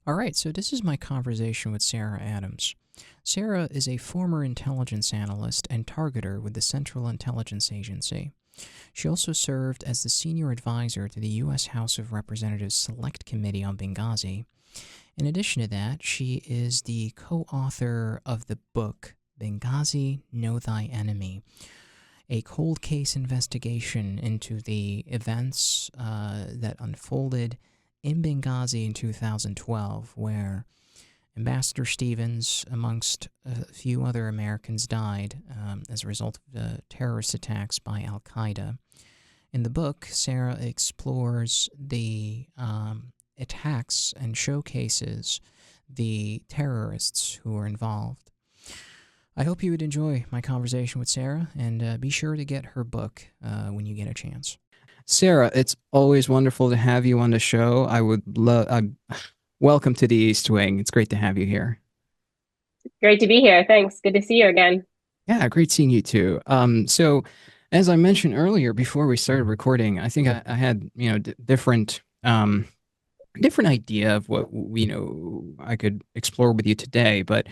All right, so this is my conversation with Sarah Adams. Sarah is a former intelligence analyst and targeter with the Central Intelligence Agency. She also served as the senior advisor to the U.S. House of Representatives Select Committee on Benghazi. In addition to that, she is the co-author of the book Benghazi, Know Thy Enemy, a cold case investigation into the events that unfolded in Benghazi in 2012, where Ambassador Stevens, amongst a few other Americans, died as a result of the terrorist attacks by Al-Qaeda. In the book, Sarah explores the attacks and showcases the terrorists who were involved. I hope you would enjoy my conversation with Sarah, and be sure to get her book when you get a chance. Sarah, it's always wonderful to have you on the show. I would love. Welcome to the East Wing. It's great to have you here. Great to be here. Thanks. Good to see you again. Yeah, great seeing you too. So, as I mentioned earlier, before we started recording, I think I had different idea of what I could explore with you today, but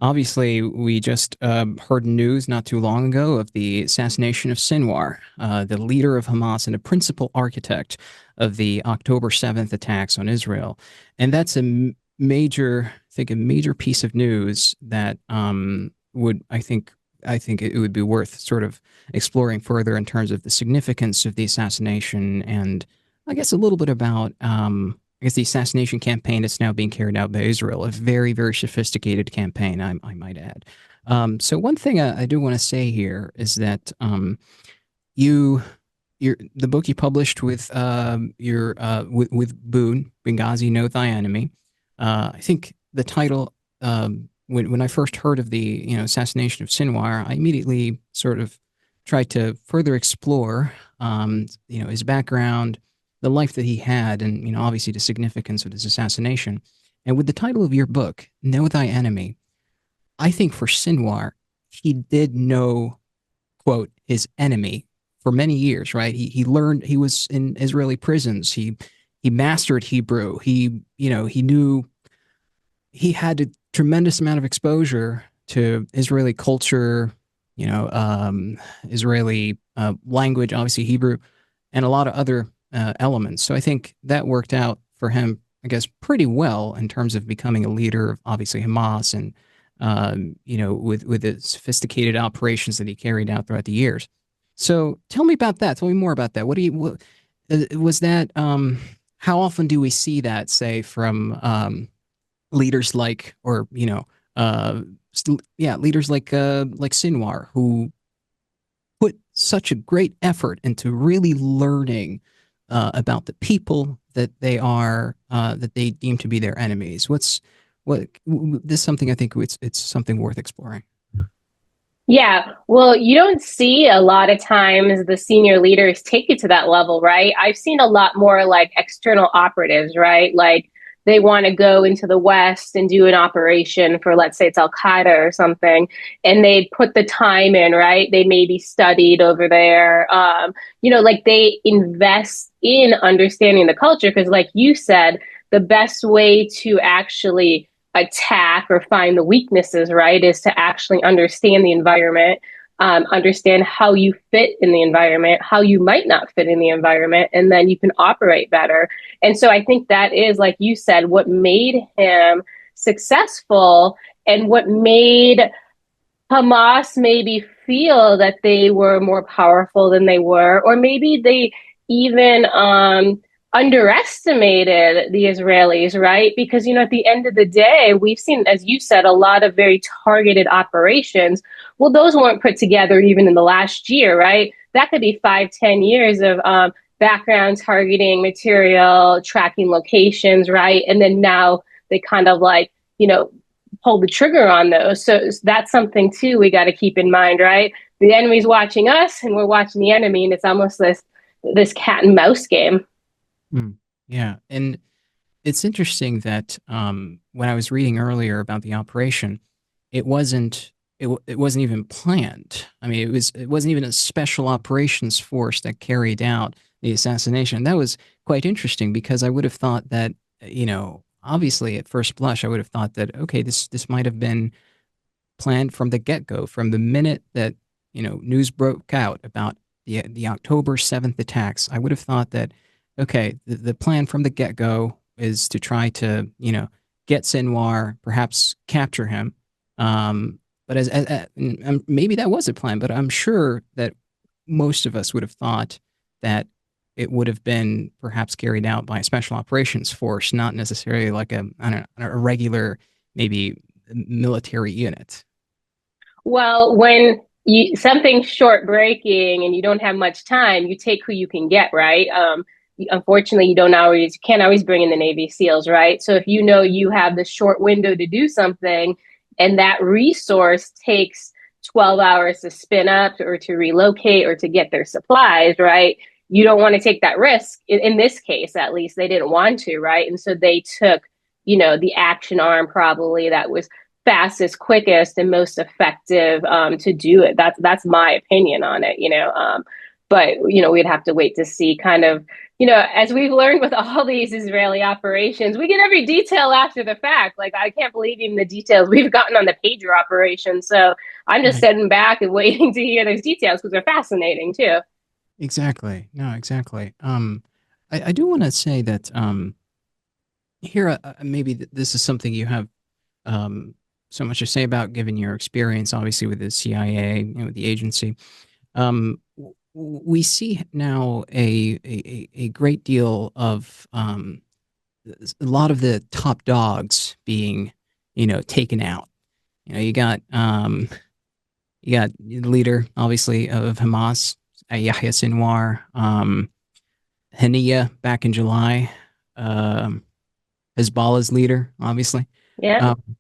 obviously we just heard news not too long ago of the assassination of Sinwar, the leader of Hamas and a principal architect of the October 7th attacks on Israel. And that's a major piece of news that I think it would be worth sort of exploring further in terms of the significance of the assassination, and I guess a little bit about the assassination campaign that's now being carried out by Israel, a very, very sophisticated campaign, I might add. So one thing I do want to say here is that the book you published with with Boone, Benghazi, Know Thy Enemy. I think the title, when I first heard of the assassination of Sinwar, I immediately sort of tried to further explore his background, the life that he had, and obviously the significance of his assassination. And with the title of your book, Know Thy Enemy, I think for Sinwar, he did know, quote, his enemy for many years, right? He learned, he was in Israeli prisons. He mastered Hebrew. He knew, he had a tremendous amount of exposure to Israeli culture, Israeli language, obviously Hebrew, and a lot of other elements. So I think that worked out for him, I guess, pretty well in terms of becoming a leader of obviously Hamas and with the sophisticated operations that he carried out throughout the years. So tell me about that. Tell me more about that. Was that? How often do we see that, say, from leaders like, or leaders like Sinwar, who put such a great effort into really learning about the people that they deem to be their enemies. This is something I think it's something worth exploring. Yeah. Well, you don't see a lot of times the senior leaders take it to that level, right? I've seen a lot more like external operatives, right? Like they want to go into the West and do an operation for, let's say it's Al-Qaeda or something, and they put the time in, right? They maybe studied over there. Like they invest in understanding the culture because, like you said, the best way to actually attack or find the weaknesses, right, is to actually understand the environment, understand how you fit in the environment, how you might not fit in the environment, and then you can operate better. And so I think that is, like you said, what made him successful and what made Hamas maybe feel that they were more powerful than they were, or maybe they even underestimated the Israelis, right? Because, at the end of the day, we've seen, as you said, a lot of very targeted operations. Well, those weren't put together even in the last year, right? That could be 5, 10 years of background targeting material, tracking locations, right? And then now they kind of pull the trigger on those. So that's something too we got to keep in mind, right? The enemy's watching us and we're watching the enemy, and it's almost this cat and mouse game. Mm, yeah, and it's interesting that when I was reading earlier about the operation, it wasn't it wasn't even planned. I mean, it wasn't even a special operations force that carried out the assassination. That was quite interesting because I would have thought that obviously, at first blush, I would have thought that, okay, this might have been planned from the get-go, from the minute that, news broke out about the October 7th attacks. I would have thought that, okay, the plan from the get-go is to try to, get Sinwar, perhaps capture him. But maybe that was a plan, but I'm sure that most of us would have thought that it would have been perhaps carried out by a special operations force, not necessarily like I don't know, a regular, maybe military unit. Well, when something's short breaking and you don't have much time, you take who you can get, right? Unfortunately, you can't always bring in the Navy SEALs, right? So if you know you have the short window to do something, and that resource takes 12 hours to spin up or to relocate or to get their supplies, right? You don't want to take that risk. In this case, at least, they didn't want to, right? And so they took, the action arm probably that was fastest, quickest, and most effective to do it. That's my opinion on it, but we'd have to wait to see kind of, as we've learned with all these Israeli operations, we get every detail after the fact. Like, I can't believe even the details we've gotten on the pager operation. So I'm just Right. sitting back and waiting to hear those details because they're fascinating too. Exactly. No, exactly. I do want to say that here, maybe this is something you have um, so much to say about, given your experience, obviously, with the CIA, with the agency. We see now a great deal of a lot of the top dogs being, taken out. You got the leader, obviously, of Hamas, Yahya Sinwar, Haniya back in July, um, Hezbollah's leader, obviously. Yeah. Um,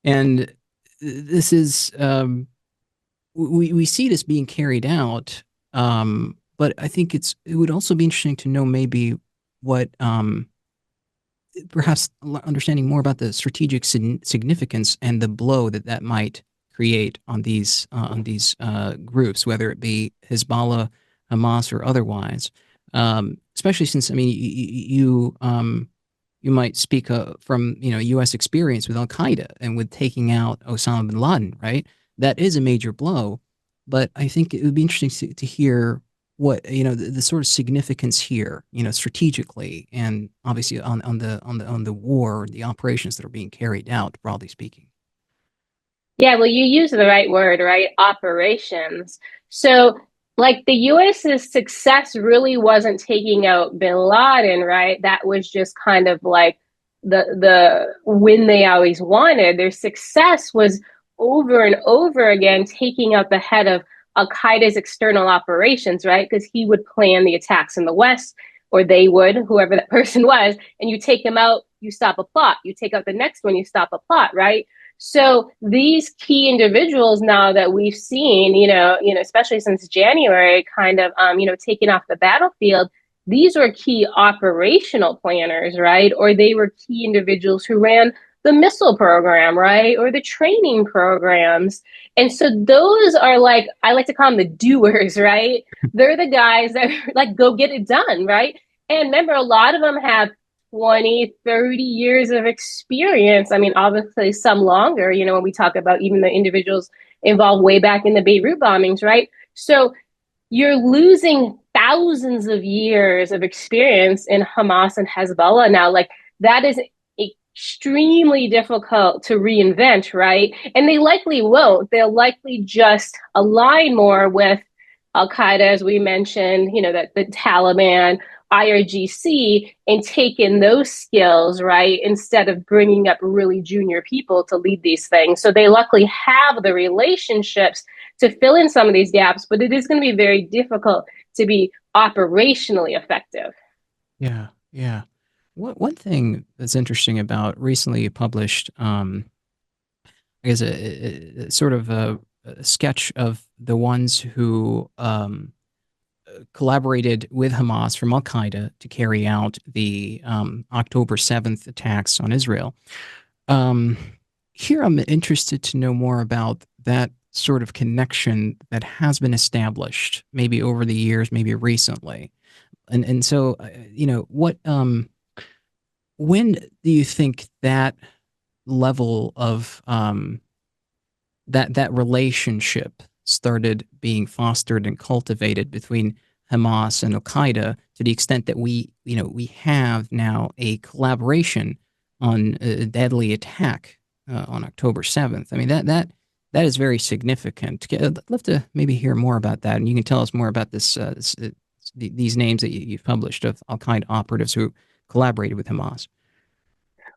and this is, we see this being carried out, but I think it would also be interesting to know maybe what, perhaps understanding more about the strategic significance and the blow that might create on these groups, whether it be Hezbollah, Hamas, or otherwise. Especially since, I mean, you might speak from U.S. experience with Al Qaeda and with taking out Osama bin Laden, right? That is a major blow, but I think it would be interesting to hear what the sort of significance here, strategically, and obviously on the war, the operations that are being carried out, broadly speaking. Yeah, well, you use the right word, right? Operations. So, like the US's success really wasn't taking out bin Laden, right? That was just kind of like the win they always wanted. Their success was over and over again taking out the head of Al Qaeda's external operations, right? Because he would plan the attacks in the West, or they would, whoever that person was, and you take him out, you stop a plot. You take out the next one, you stop a plot, right? So these key individuals now that we've seen, especially since January, kind of, taken off the battlefield, these were key operational planners, right? Or they were key individuals who ran the missile program, right? Or the training programs. And so those are like, I like to call them the doers, right? They're the guys that like go get it done, right? And remember, a lot of them have 20, 30 years of experience. I mean, obviously some longer, when we talk about even the individuals involved way back in the Beirut bombings, right? So you're losing thousands of years of experience in Hamas and Hezbollah now. Like, that is extremely difficult to reinvent, right? And they likely won't. They'll likely just align more with Al Qaeda, as we mentioned, that the Taliban, IRGC, and take in those skills, right, instead of bringing up really junior people to lead these things. So they luckily have the relationships to fill in some of these gaps, but it is going to be very difficult to be operationally effective. Yeah, yeah. One thing that's interesting about recently published, I guess a sort of a sketch of the ones who collaborated with Hamas from Al Qaeda to carry out the October 7th attacks on Israel. Um, Here, I'm interested to know more about that sort of connection that has been established, maybe over the years, maybe recently. And so, what When do you think that level of that relationship started being fostered and cultivated between Hamas and Al Qaeda to the extent that we have now a collaboration on a deadly attack on October 7th? I mean that is very significant. I'd love to maybe hear more about that, and you can tell us more about these names that you've published of Al Qaeda operatives who collaborated with Hamas.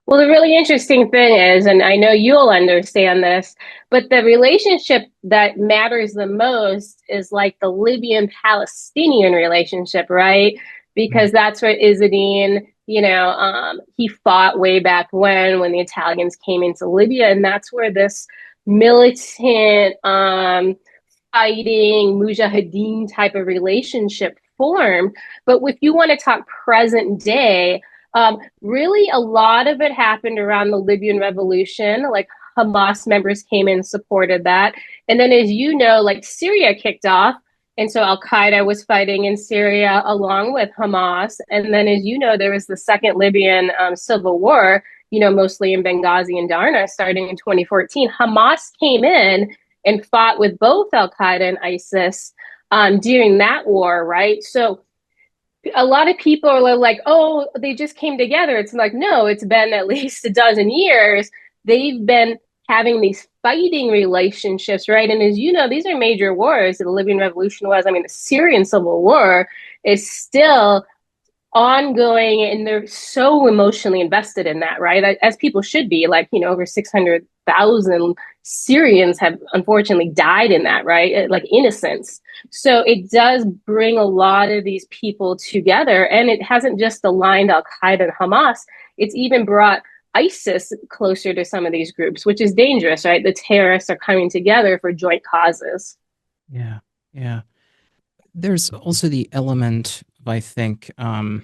Well, the really interesting thing is, and I know you'll understand this, but the relationship that matters the most is like the Libyan Palestinian relationship, right? Mm. Because that's what Izzadine, he fought way back when the Italians came into Libya, and that's where this militant, fighting, mujahideen type of relationship formed. But if you want to talk present day, really, a lot of it happened around the Libyan revolution. Like Hamas members came in, supported that. And then, as you know, like Syria kicked off. And so Al Qaeda was fighting in Syria along with Hamas. And then, as you know, there was the second Libyan civil war, mostly in Benghazi and Darna starting in 2014. Hamas came in and fought with both Al Qaeda and ISIS during that war, right? So a lot of people are like, oh, they just came together. It's like, no, it's been at least a dozen years. They've been having these fighting relationships, right? And as you know, these are major wars. The Libyan Revolution was, I mean, the Syrian Civil War is still ongoing, and they're so emotionally invested in that, right? As people should be. Like, over 600,000 Syrians have unfortunately died in that, right? Like innocents. So it does bring a lot of these people together, and it hasn't just aligned Al Qaeda and Hamas, it's even brought ISIS closer to some of these groups, which is dangerous, right? The terrorists are coming together for joint causes. Yeah, yeah. There's also the element of, I think, the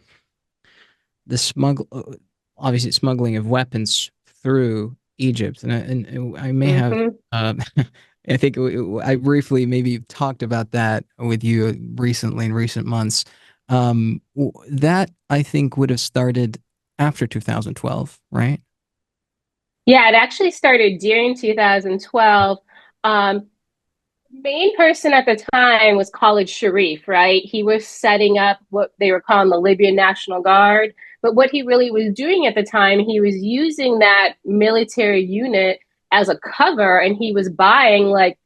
obviously smuggling of weapons through Egypt, and I may have, Mm-hmm. I think I briefly maybe talked about that with you recently in recent months. That I think would have started after 2012, right? Yeah, it actually started during 2012. Um, Main person at the time was Khalid Sharif, right? He was setting up what they were calling the Libyan National Guard. But what he really was doing at the time, he was using that military unit as a cover, and he was buying like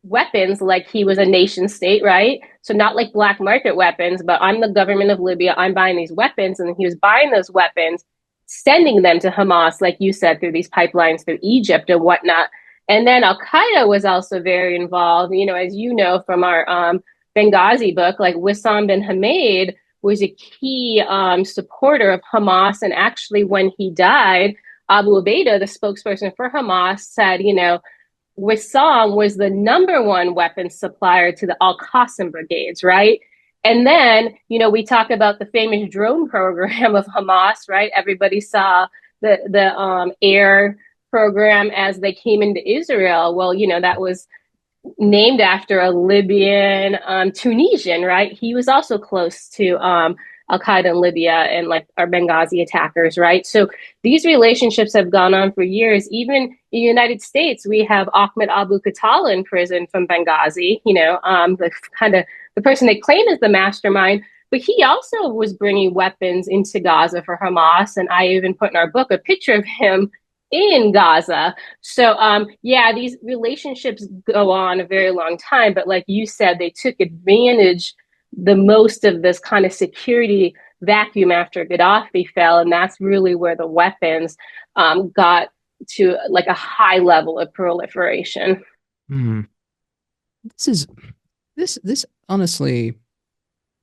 weapons like he was a nation state, right? So not like black market weapons, but I'm the government of Libya. I'm buying these weapons. And he was buying those weapons, sending them to Hamas, like you said, through these pipelines through Egypt and whatnot. And then Al Qaeda was also very involved, as you know from our Benghazi book, like Wissam bin Hamid was a key supporter of Hamas. And actually, when he died, Abu Ubaidah, the spokesperson for Hamas, said, Wissam was the number one weapons supplier to the Al Qasim brigades, right? And then, we talk about the famous drone program of Hamas, right? Everybody saw the air program as they came into Israel. Well, that was named after a Libyan Tunisian, right? He was also close to Al Qaeda in Libya and like our Benghazi attackers, right? So these relationships have gone on for years. Even in the United States, we have Ahmed Abu Khatala in prison from Benghazi, the kind of the person they claim is the mastermind. But he also was bringing weapons into Gaza for Hamas. And I even put in our book a picture of him in Gaza. So yeah, these relationships go on a very long time, but like you said, they took advantage the most of this kind of security vacuum after Gaddafi fell, and that's really where the weapons got to like a high level of proliferation. Hmm. This is this honestly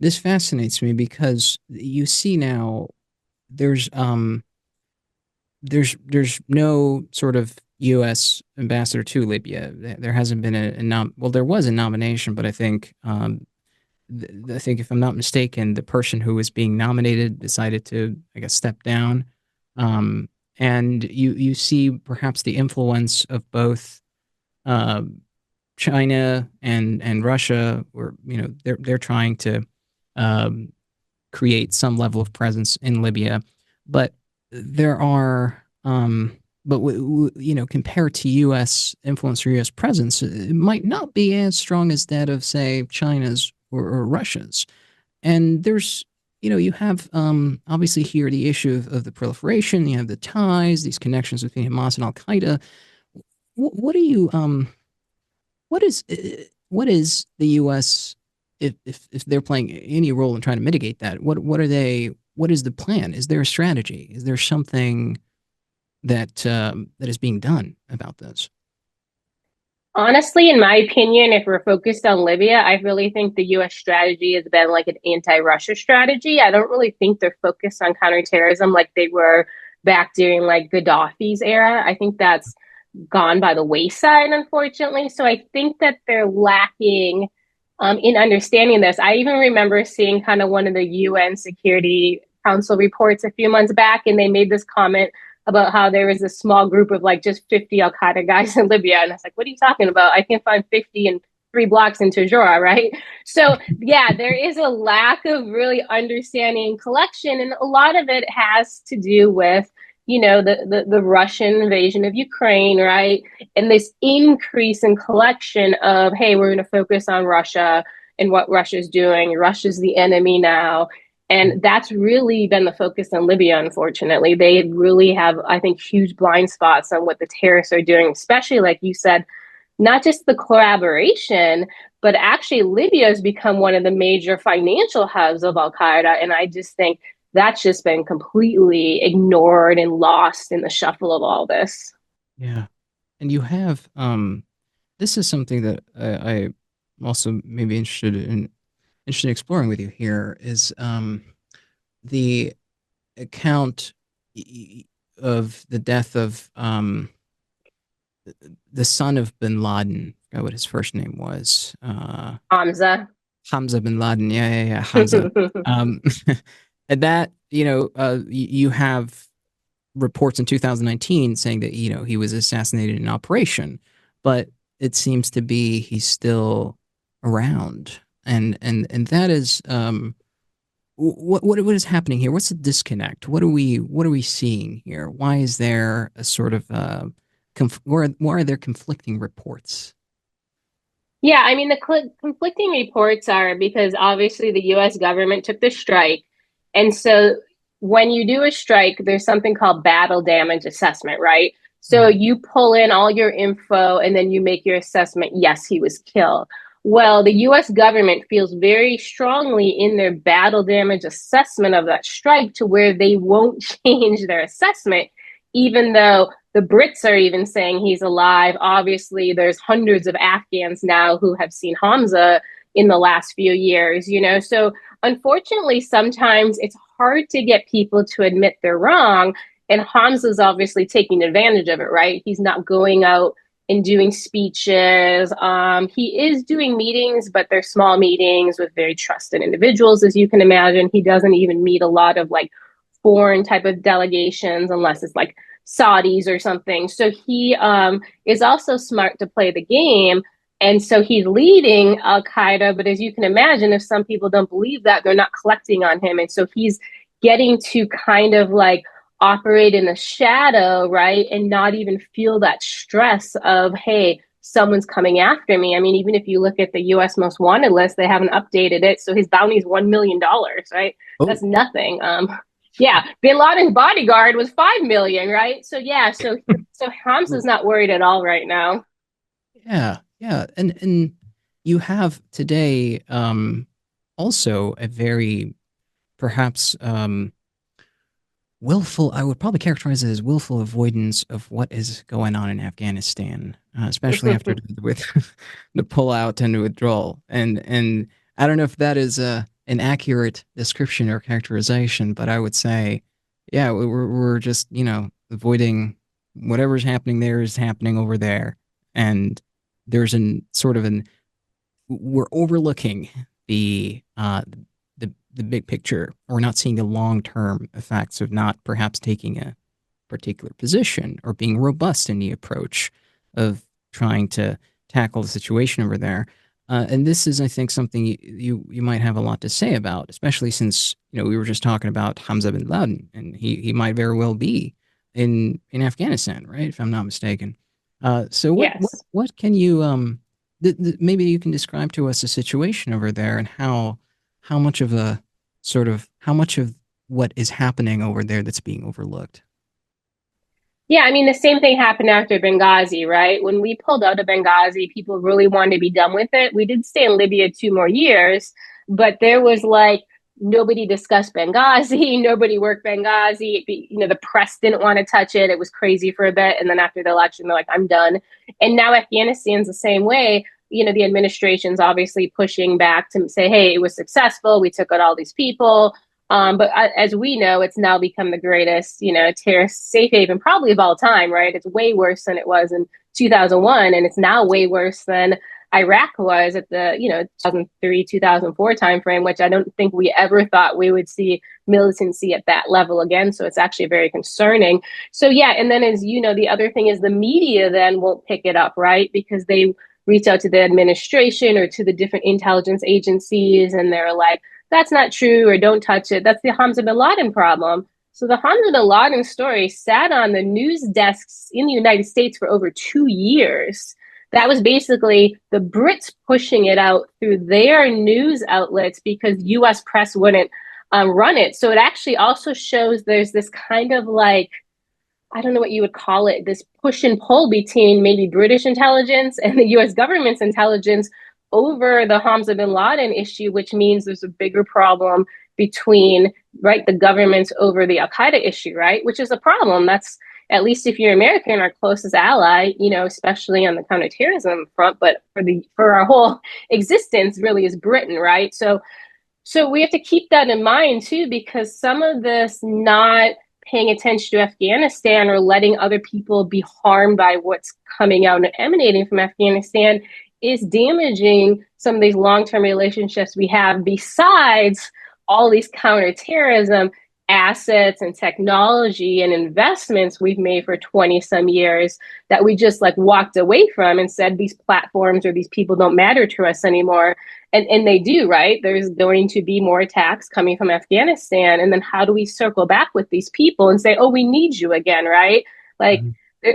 this fascinates me because you see now there's there's no sort of U.S. ambassador to Libya. There hasn't been well, there was a nomination, but I think I think if I'm not mistaken, the person who was being nominated decided to, I guess, step down. Um, and you see perhaps the influence of both uh, China and Russia, where they're trying to um, create some level of presence in Libya, but there are, but compared to U.S. influence or U.S. presence, it might not be as strong as that of, say, China's or Russia's. And there's, you have obviously here the issue of the proliferation. You have the ties, these connections between Hamas and Al Qaeda. What do you what is the U.S. If they're playing any role in trying to mitigate that? What are they? What is the plan? Is there a strategy? Is there something that is being done about this? Honestly, in my opinion, if we're focused on Libya, I really think the US strategy has been like an anti-Russia strategy. I don't really think they're focused on counterterrorism like they were back during like Gaddafi's era. I think that's gone by the wayside, unfortunately. So I think that they're lacking in understanding this. I even remember seeing kind of one of the UN Security Council reports a few months back, and they made this comment about how there was a small group of like just 50 Al Qaeda guys in Libya. And I was like, what are you talking about? I can find 50 in 3 blocks in Tajora, right? So, yeah, there is a lack of really understanding collection. And a lot of it has to do with the Russian invasion of Ukraine, right? And this increase in collection of, hey, we're going to focus on Russia and what Russia's doing. Russia's the enemy now. And that's really been the focus in Libya, unfortunately. They really have, I think, huge blind spots on what the terrorists are doing, especially, like you said, not just the collaboration, but actually Libya has become one of the major financial hubs of Al Qaeda. And I just think that's just been completely ignored and lost in the shuffle of all this. Yeah, and you have this is something that I also may be interested in exploring with you here is the account of the death of the son of Bin Laden. I forgot what his first name was. Hamza. Hamza Bin Laden. Yeah, yeah, yeah. Hamza. Um, and that you have reports in 2019 saying that he was assassinated in operation, but it seems to be he's still around, and that is what is happening here? What's the disconnect? What are we seeing here? Why is there a sort of why are there conflicting reports? Yeah, I mean, the conflicting reports are because obviously the US government took the strike. And so when you do a strike, there's something called battle damage assessment, right? So Mm. you pull in all your info and then you make your assessment. Yes, he was killed. Well, the US government feels very strongly in their battle damage assessment of that strike to where they won't change their assessment, even though the Brits are even saying he's alive. Obviously, there's hundreds of Afghans now who have seen Hamza in the last few years. So unfortunately, sometimes it's hard to get people to admit they're wrong. And Hamza's obviously taking advantage of it, right? He's not going out and doing speeches. He is doing meetings, but they're small meetings with very trusted individuals, as you can imagine. He doesn't even meet a lot of like foreign type of delegations unless it's like Saudis or something. So he is also smart to play the game. And so he's leading Al Qaeda. But as you can imagine, if some people don't believe that, they're not collecting on him. And so he's getting to kind of like operate in the shadow, right? And not even feel that stress of, hey, someone's coming after me. I mean, even if you look at the US most wanted list, they haven't updated it. So his bounty is $1 million, right? Oh, That's nothing. Yeah, Bin Laden's bodyguard was 5 million, right? So yeah, so Hamza's not worried at all right now. yeah, yeah, and you have today also a very perhaps willful, I would probably characterize it as willful avoidance of what is going on in Afghanistan, especially after with the pullout and the withdrawal. And I don't know if that is an accurate description or characterization, but I would say, yeah, we're just avoiding whatever's happening there is happening over there, and there's an sort of an we're overlooking the big picture. We're not seeing the long term effects of not perhaps taking a particular position or being robust in the approach of trying to tackle the situation over there. And this is, I think, something you might have a lot to say about, especially since we were just talking about Hamza bin Laden, and he might very well be in Afghanistan, right? If I'm not mistaken. So Yes. what can you maybe you can describe to us the situation over there and how much of a how much of what is happening over there that's being overlooked. Yeah, I mean, the same thing happened after Benghazi, right? When we pulled out of Benghazi, people really wanted to be done with it. We did stay in Libya 2 more years, but there was like nobody discussed Benghazi, nobody worked Benghazi. The press didn't want to touch it. It was crazy for a bit. And then after the election, they're like, I'm done. And now Afghanistan's the same way. The administration's obviously pushing back to say, hey, it was successful. We took out all these people. But as we know, it's now become the greatest, terrorist safe haven probably of all time, right? It's way worse than it was in 2001, and it's now way worse than Iraq was at the, 2003, 2004 timeframe, which I don't think we ever thought we would see militancy at that level again. So it's actually very concerning. So yeah, and then as you know, the other thing is the media then won't pick it up, right? Because they reach out to the administration or to the different intelligence agencies, and they're like, that's not true, or don't touch it. That's the Hamza bin Laden problem. So the Hamza bin Laden story sat on the news desks in the United States for over 2 years. That was basically the Brits pushing it out through their news outlets because US press wouldn't run it. So it actually also shows there's this kind of like, I don't know what you would call it, this push and pull between maybe British intelligence and the US government's intelligence over the Hamza bin Laden issue, which means there's a bigger problem between, right, the governments over the Al-Qaeda issue, right, which is a problem. That's, at least if you're American, our closest ally, especially on the counterterrorism front, but for our whole existence really is Britain, right? So we have to keep that in mind too, because some of this not paying attention to Afghanistan or letting other people be harmed by what's coming out and emanating from Afghanistan is damaging some of these long-term relationships we have, besides all these counterterrorism assets and technology and investments we've made for 20 some years that we just like walked away from and said these platforms or these people don't matter to us anymore. And they do, right? There's going to be more attacks coming from Afghanistan. And then how do we circle back with these people and say, oh, we need you again, right? Like,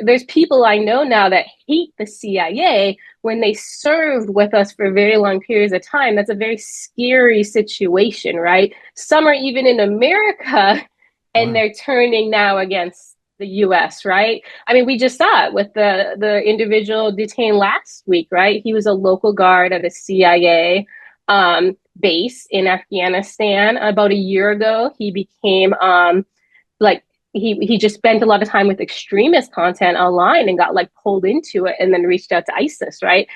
there's people I know now that hate the CIA when they served with us for very long periods of time. That's a very scary situation, right? Some are even in America and Wow. they're turning now against the US, right? I mean, we just saw it with the individual detained last week, right? He was a local guard at a CIA base in Afghanistan. About a year ago, he became like he just spent a lot of time with extremist content online and got like pulled into it and then reached out to ISIS, right?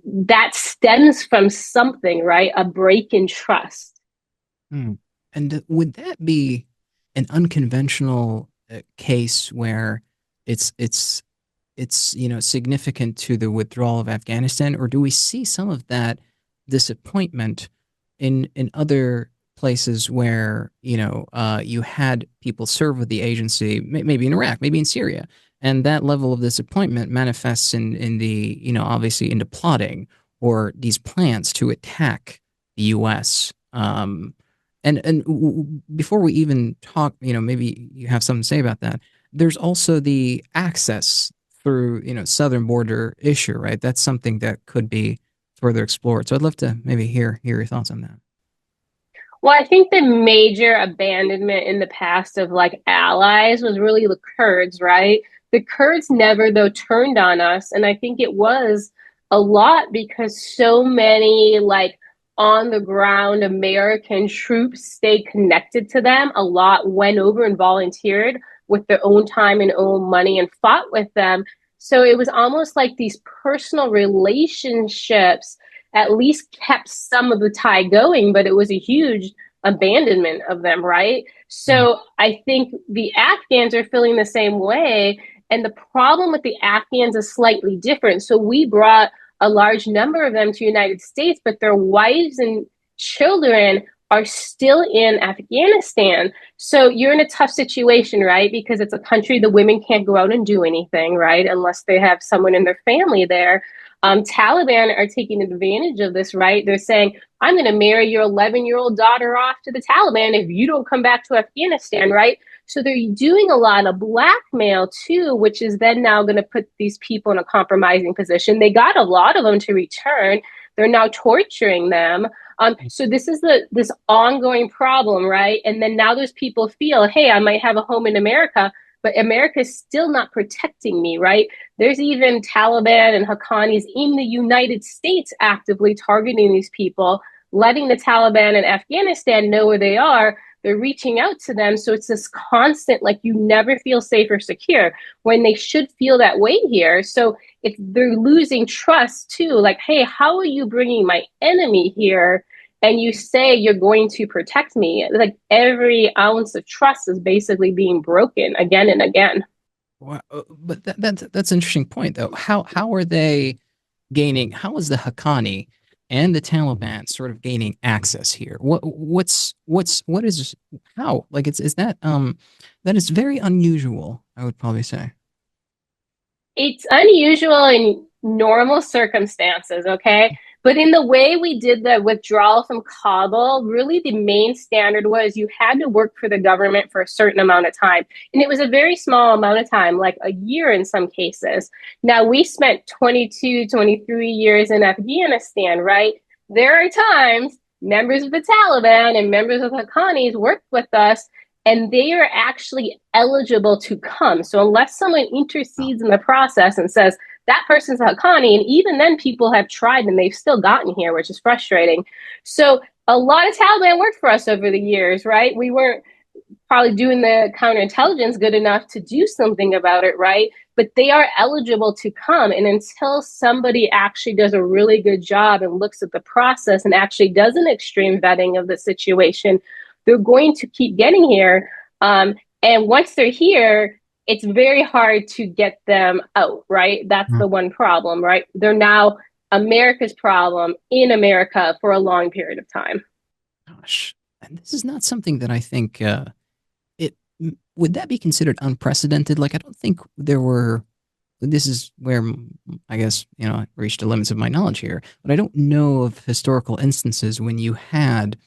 That stems from something, right? A break in trust. Hmm. And would that be an unconventional case where it's it's it's significant to the withdrawal of Afghanistan, or do we see some of that disappointment in other places where you had people serve with the agency, maybe in Iraq, maybe in Syria, and that level of disappointment manifests in the obviously into plotting or these plans to attack the U.S. Before we even talk, maybe you have something to say about that. There's also the access through southern border issue, right? That's something that could be further explored. So I'd love to maybe hear your thoughts on that. Well, I think the major abandonment in the past of like allies was really the Kurds, right? The Kurds never, though, turned on us. And I think it was a lot because so many like on the ground American troops stayed connected to them. A lot went over and volunteered with their own time and own money and fought with them. So it was almost like these personal relationships at least kept some of the tie going, but it was a huge abandonment of them, right? Mm. So I think the Afghans are feeling the same way. And the problem with the Afghans is slightly different. So we brought a large number of them to the United States, but their wives and children are still in Afghanistan. So you're in a tough situation, right? Because it's a country the women can't go out and do anything, right? Unless they have someone in their family there. Taliban are taking advantage of this, right? They're saying, I'm going to marry your 11-year-old daughter off to the Taliban if you don't come back to Afghanistan, right? So they're doing a lot of blackmail too, which is then now going to put these people in a compromising position. They got a lot of them to return. They're now torturing them. So this is this ongoing problem, right? And then now those people feel, hey, I might have a home in America, but America is still not protecting me, right? There's even Taliban and Haqqanis in the United States actively targeting these people, letting the Taliban in Afghanistan know where they are. They're reaching out to them. So it's this constant, like, you never feel safe or secure when they should feel that way here. So they're losing trust too. Like, hey, how are you bringing my enemy here? And you say you're going to protect me. Like, every ounce of trust is basically being broken again and again. Wow. But that's an interesting point, though. How are they gaining? How is the Haqqani and the Taliban sort of gaining access here? What is how? Like, is that that is very unusual, I would probably say. It's unusual in normal circumstances, okay? But in the way we did the withdrawal from Kabul, really the main standard was you had to work for the government for a certain amount of time. And it was a very small amount of time, like a year in some cases. Now, we spent 22, 23 years in Afghanistan, right? There are times members of the Taliban and members of the Haqqanis worked with us, and they are actually eligible to come. So unless someone intercedes in the process and says, that person's a Haqqani, and even then people have tried and they've still gotten here, which is frustrating. So a lot of Taliban worked for us over the years, right? We weren't probably doing the counterintelligence good enough to do something about it, right? But they are eligible to come. And until somebody actually does a really good job and looks at the process and actually does an extreme vetting of the situation, they're going to keep getting here. And once they're here, it's very hard to get them out, right? That's the one problem, right? They're now America's problem in America for a long period of time. Gosh, and this is not something that I think it would that be considered unprecedented. Like, I don't think there were. This is where I guess I reached the limits of my knowledge here, but I don't know of historical instances when you had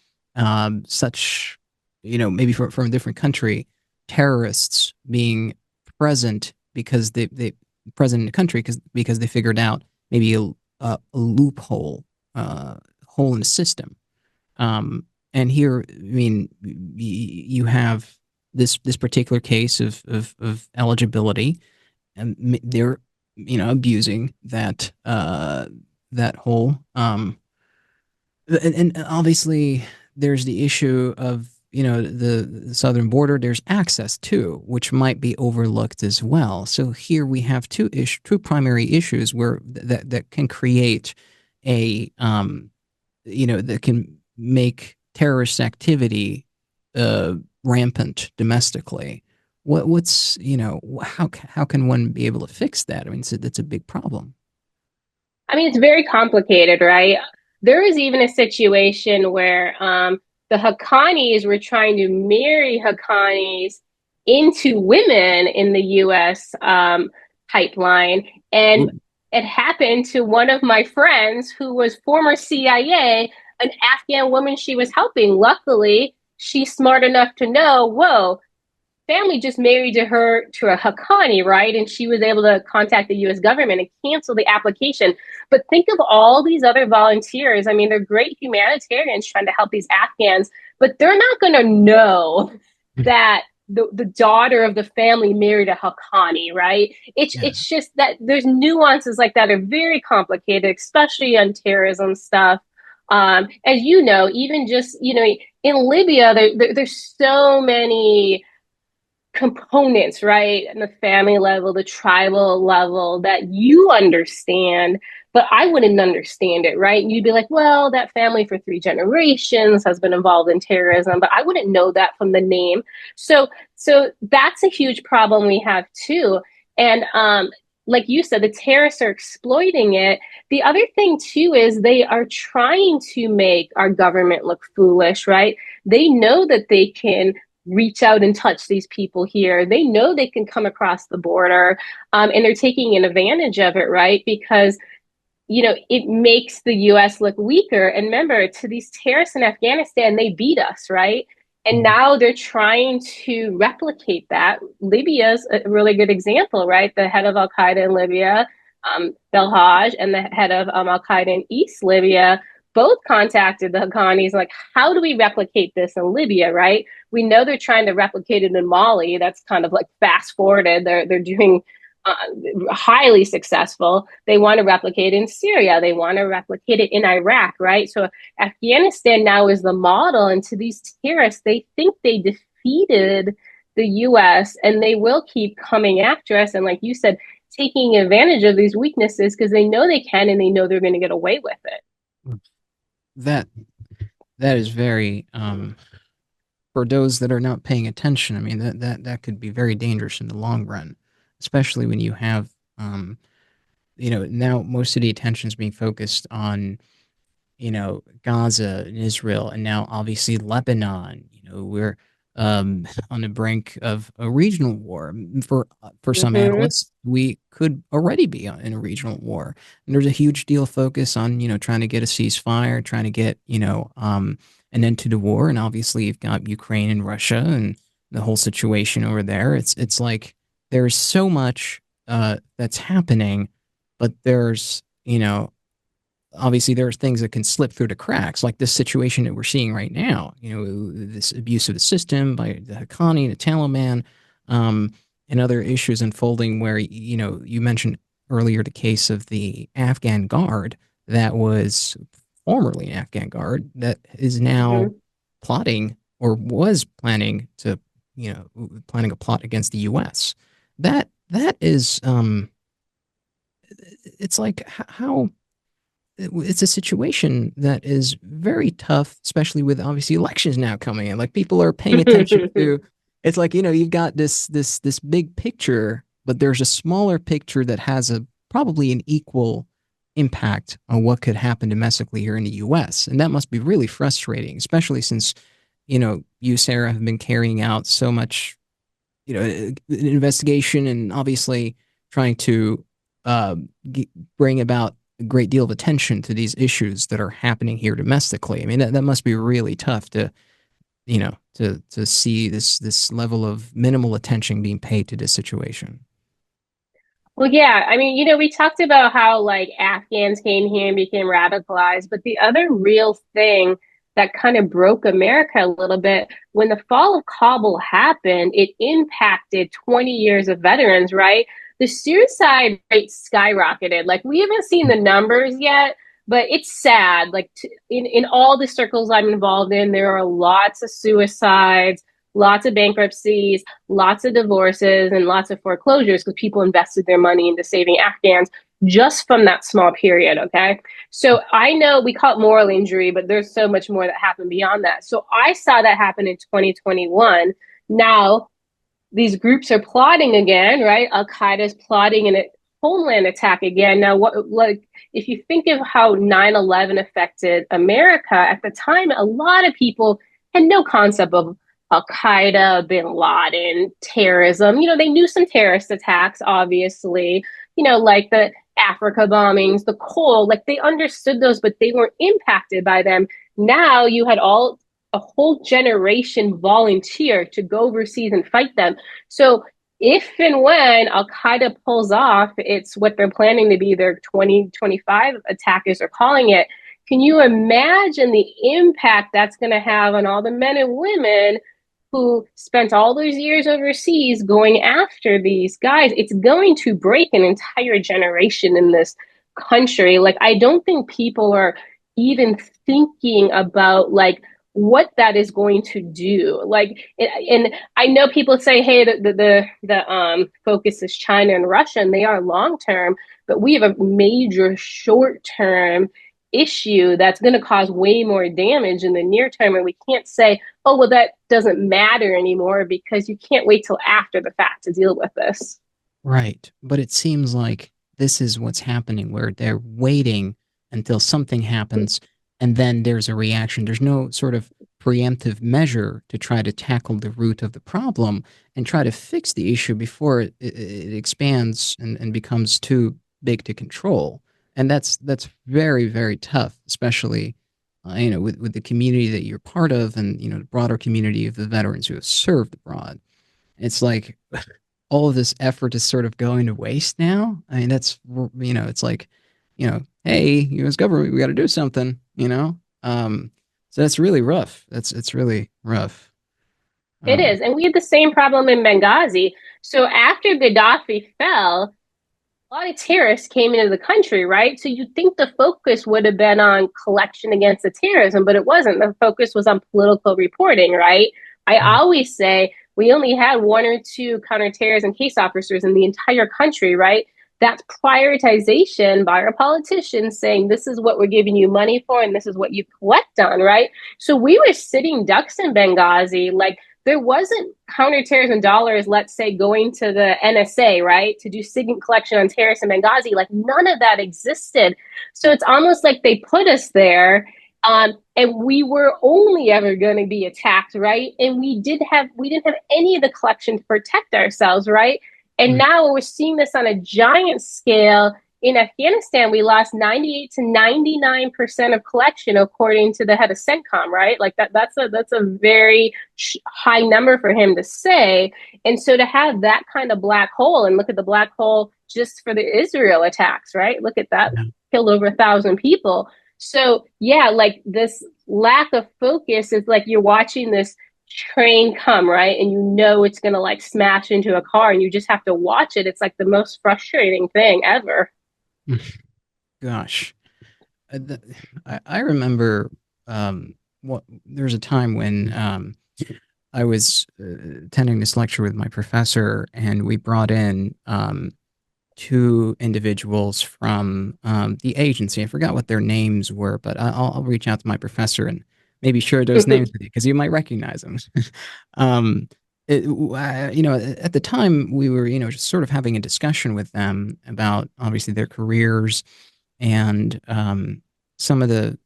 such, maybe from a different country, terrorists being present because they present in the country because they figured out maybe a loophole, hole in the system. And here, I mean, you have this particular case of eligibility, and they're abusing that whole. And obviously, there's the issue of the southern border. There's access too, which might be overlooked as well. So here we have two primary issues where that can create a that can make terrorist activity rampant domestically. What's how can one be able to fix that? I mean, it's a big problem. I mean, it's very complicated, right? There was even a situation where the Haqqanis were trying to marry Haqqanis into women in the U.S. Pipeline. And it happened to one of my friends who was former CIA, an Afghan woman she was helping. Luckily, she's smart enough to know, whoa, family just married her to a Haqqani, right? And she was able to contact the U.S. government and cancel the application. But think of all these other volunteers. I mean, they're great humanitarians trying to help these Afghans, but they're not going to know that the daughter of the family married a Haqqani, right? It's just that there's nuances like that are very complicated, especially on terrorism stuff. As you know, even just, in Libya, there's so many components, right? And the family level, the tribal level that you understand, but I wouldn't understand it, right? And you'd be like, well, that family for 3 generations has been involved in terrorism, but I wouldn't know that from the name. So that's a huge problem we have too. And like you said, the terrorists are exploiting it. The other thing too is they are trying to make our government look foolish, right? They know that they can reach out and touch these people here. They know they can come across the border, and they're taking an advantage of it, right? Because it makes the US look weaker. And remember, to these terrorists in Afghanistan, they beat us, right? And now they're trying to replicate that. Libya's a really good example, right? The head of Al Qaeda in Libya, Belhaj, and the head of Al Qaeda in East Libya both contacted the Haqqanis, like, how do we replicate this in Libya, right? We know they're trying to replicate it in Mali. That's kind of like fast forwarded. They're doing highly successful. They want to replicate it in Syria. They want to replicate it in Iraq, right? So Afghanistan now is the model. And to these terrorists, they think they defeated the US and they will keep coming after us. And like you said, taking advantage of these weaknesses because they know they can and they know they're going to get away with it. That that is very for those that are not paying attention. I mean, that could be very dangerous in the long run, especially when you have now most of the attention is being focused on Gaza and Israel, and now obviously Lebanon. We're on the brink of a regional war. For some Mm-hmm. analysts, we could already be in a regional war. And there's a huge deal of focus on trying to get a ceasefire, trying to get an end to the war. And obviously, you've got Ukraine and Russia and the whole situation over there. It's like there's so much that's happening, but there's obviously there are things that can slip through the cracks, like this situation that we're seeing right now. This abuse of the system by the Haqqani, the Taliban, and other issues unfolding. Where you mentioned earlier the case of the Afghan guard that was formerly an Afghan guard that is now Mm-hmm. plotting or was planning a plot against the U.S. That is it's like how it's a situation that is very tough, especially with obviously elections now coming in. Like people are paying attention to. It's like you've got this big picture, but there's a smaller picture that has a probably an equal impact on what could happen domestically here in the U.S. And that must be really frustrating, especially since you, Sarah, have been carrying out so much an investigation and obviously trying to uh, bring about a great deal of attention to these issues that are happening here domestically. I mean, that must be really tough to, to see this level of minimal attention being paid to this situation. Well, yeah, I mean, we talked about how like Afghans came here and became radicalized, but the other real thing that kind of broke America a little bit when the fall of Kabul happened, it impacted 20 years of veterans, right? The suicide rate skyrocketed. Like we haven't seen the numbers yet, but it's sad. Like in all the circles I'm involved in, there are lots of suicides, lots of bankruptcies, lots of divorces, and lots of foreclosures because people invested their money into saving Afghans just from that small period. Okay. So I know we call it moral injury, but there's so much more that happened beyond that. So I saw that happen in 2021. Now, these groups are plotting again, right? Al Qaeda is plotting a homeland attack again. Now, if you think of how 9/11 affected America at the time, a lot of people had no concept of Al Qaeda, Bin Laden, terrorism. They knew some terrorist attacks, obviously, like the Africa bombings, the coal, like they understood those, but they weren't impacted by them. Now you had a whole generation volunteer to go overseas and fight them. So if and when Al Qaeda pulls off, it's what they're planning to be their 2025 attack, as they're calling it. Can you imagine the impact that's going to have on all the men and women who spent all those years overseas going after these guys? It's going to break an entire generation in this country. Like, I don't think people are even thinking about like what that is going to do. Like, and I know people say, hey, the focus is China and Russia, and they are long term, but we have a major short term issue that's going to cause way more damage in the near term. And we can't say, oh, well, that doesn't matter anymore because you can't wait till after the fact to deal with this. Right. But it seems like this is what's happening, where they're waiting until something happens and then there's a reaction. There's no sort of preemptive measure to try to tackle the root of the problem and try to fix the issue before it expands and becomes too big to control. And that's very, very tough, especially with the community that you're part of, and the broader community of the veterans who have served abroad. It's like all of this effort is sort of going to waste now. I mean, it's like, hey, U.S. government, we got to do something. So that's really rough. It's really rough. It Um, is. And we had the same problem in Benghazi. So after Gaddafi fell, a lot of terrorists came into the country, right? So you'd think the focus would have been on collection against the terrorism, but it wasn't. The focus was on political reporting, right? I always say we only had one or two counterterrorism case officers in the entire country, right? That's prioritization by our politicians saying this is what we're giving you money for and this is what you collect on, right? So we were sitting ducks in Benghazi, like there wasn't counterterrorism dollars, let's say, going to the NSA, right, to do signal collection on terrorists in Benghazi. Like none of that existed. So it's almost like they put us there, and we were only ever going to be attacked, right? And we didn't have any of the collection to protect ourselves, right? And now we're seeing this on a giant scale. In Afghanistan, we lost 98 to 99% of collection, according to the head of CENTCOM, right? Like that's a very high number for him to say. And so to have that kind of black hole, and look at the black hole just for the Israel attacks, right? Look at that, killed over 1,000 people. So yeah, like this lack of focus is like you're watching this train come, right? And you know it's going to like smash into a car and you just have to watch it. It's like the most frustrating thing ever. Gosh, I remember there was a time when I was attending this lecture with my professor, and we brought in two individuals from the agency. I forgot what their names were, but I'll reach out to my professor and maybe share those names with you because you might recognize them. um, at the time we were, just sort of having a discussion with them about obviously their careers and some of the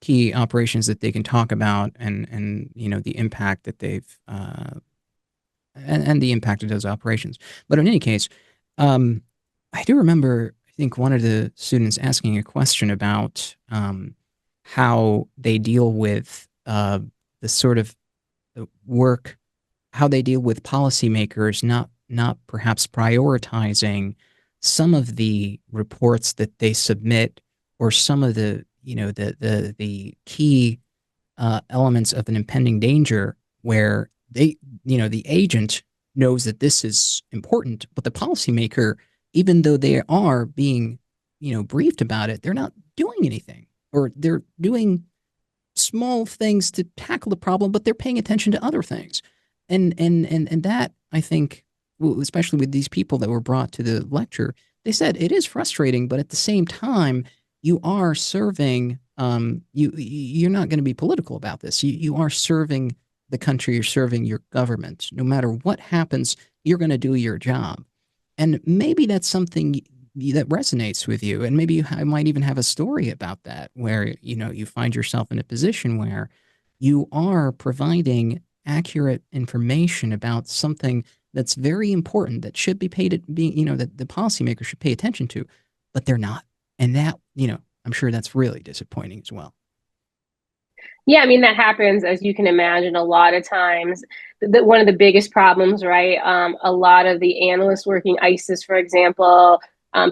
key operations that they can talk about, and the impact that they've and the impact of those operations. But in any case, um, I do remember, I think, one of the students asking a question about how they deal with the sort of work, how they deal with policymakers not perhaps prioritizing some of the reports that they submit, or some of the the key elements of an impending danger, where the agent knows that this is important, but the policymaker, even though they are being briefed about it, they're not doing anything, or they're doing small things to tackle the problem, but they're paying attention to other things. And that, I think, especially with these people that were brought to the lecture, they said it is frustrating, but at the same time, you are serving. You're not going to be political about this. You are serving the country. You're serving your government. No matter what happens, you're going to do your job. And maybe that's something that resonates with you. And maybe might even have a story about that, where you find yourself in a position where you are providing accurate information about something that's very important, that should be paid at being, that the policymakers should pay attention to, but they're not. And that, I'm sure that's really disappointing as well. Yeah, I mean that happens, as you can imagine, a lot of times. One of the biggest problems, right? A lot of the analysts working ISIS, for example,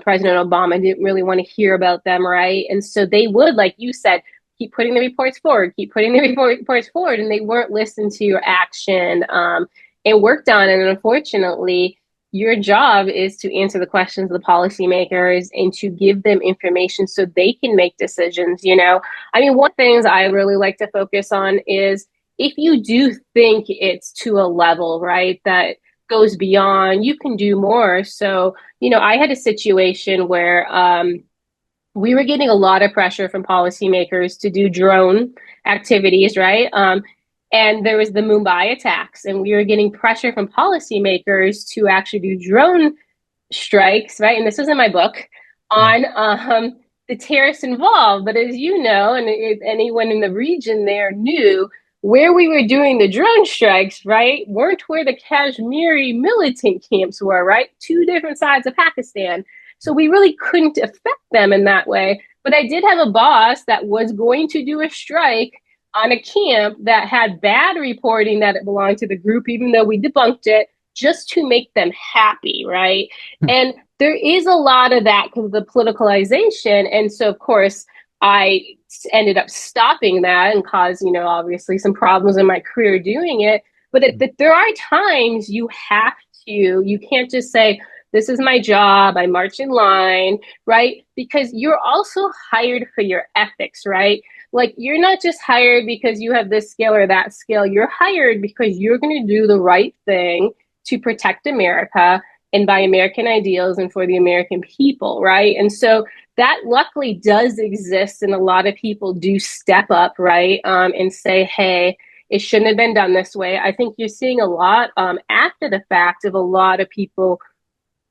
President Obama didn't really want to hear about them, right? And so they would, like you said, keep putting the reports forward, keep putting the reports forward, and they weren't listened to your action and worked on. And unfortunately, your job is to answer the questions of the policymakers and to give them information so they can make decisions. I mean, one of the things I really like to focus on is if you do think it's to a level, right, that goes beyond, you can do more. So, I had a situation where we were getting a lot of pressure from policymakers to do drone activities, right? And there was the Mumbai attacks, and we were getting pressure from policymakers to actually do drone strikes, right? And this was in my book Right. on the terrorists involved. But as you know, and if anyone in the region there knew, where we were doing the drone strikes, right, weren't where the Kashmiri militant camps were, right? Two different sides of Pakistan. So we really couldn't affect them in that way. But I did have a boss that was going to do a strike on a camp that had bad reporting that it belonged to the group, even though we debunked it, just to make them happy, right? Hmm. And there is a lot of that because of the politicalization. And so, of course, I ended up stopping that and caused, obviously some problems in my career doing it. But there are times you can't just say, this is my job, I march in line, right? Because you're also hired for your ethics, right? Like, you're not just hired because you have this skill or that skill. You're hired because you're going to do the right thing to protect America and by American ideals and for the American people, right? And so that luckily does exist, and a lot of people do step up, right, and say, hey, it shouldn't have been done this way. I think you're seeing a lot after the fact of a lot of people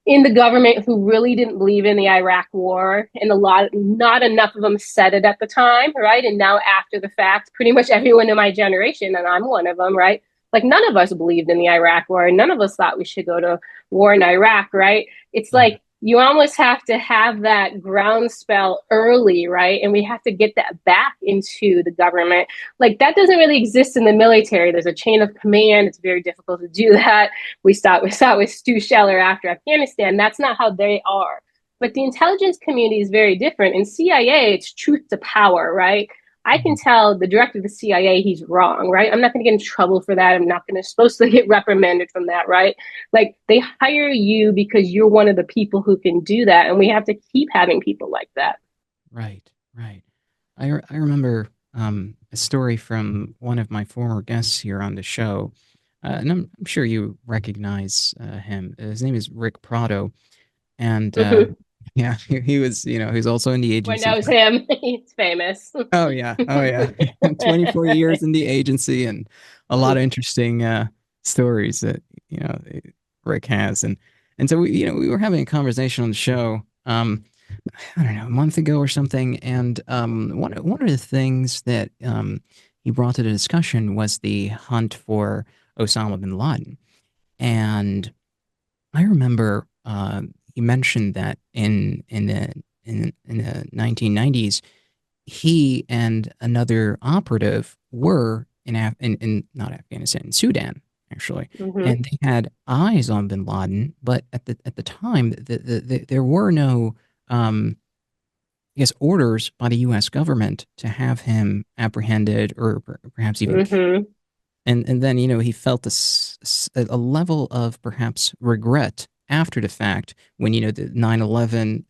in the government who really didn't believe in the Iraq war, and not enough of them said it at the time, right? And now after the fact, pretty much everyone in my generation, and I'm one of them, right? Like, none of us believed in the Iraq war, and none of us thought we should go to war in Iraq, right? It's Yeah. like you almost have to have that groundswell early, right? And we have to get that back into the government. Like, that doesn't really exist in the military. There's a chain of command. It's very difficult to do that. We saw it with Stu Scheller after Afghanistan. That's not how they are. But the intelligence community is very different. In CIA, it's truth to power, right? I can tell the director of the CIA he's wrong, right? I'm not going to get in trouble for that. I'm not going to supposed to get reprimanded from that, right? Like, they hire you because you're one of the people who can do that, and we have to keep having people like that. Right. Right. I remember a story from one of my former guests here on the show, and I'm sure you recognize him. His name is Rick Prado, and Mm-hmm. yeah, he was, he's also in the Everyone agency knows for. him. He's famous. Oh yeah, oh yeah, 24 years in the agency, and a lot of interesting stories that you know Rick has, and so we were having a conversation on the show. I don't know, a month ago or something, and one of the things that he brought to the discussion was the hunt for Osama bin Laden, and I remember he mentioned that in the 1990s, he and another operative were in not Afghanistan, in Sudan actually, Mm-hmm. and they had eyes on bin Laden, but at the time, there were no I guess orders by the U.S. government to have him apprehended or perhaps even killed. Mm-hmm. And then he felt a level of perhaps regret after the fact when the 9/11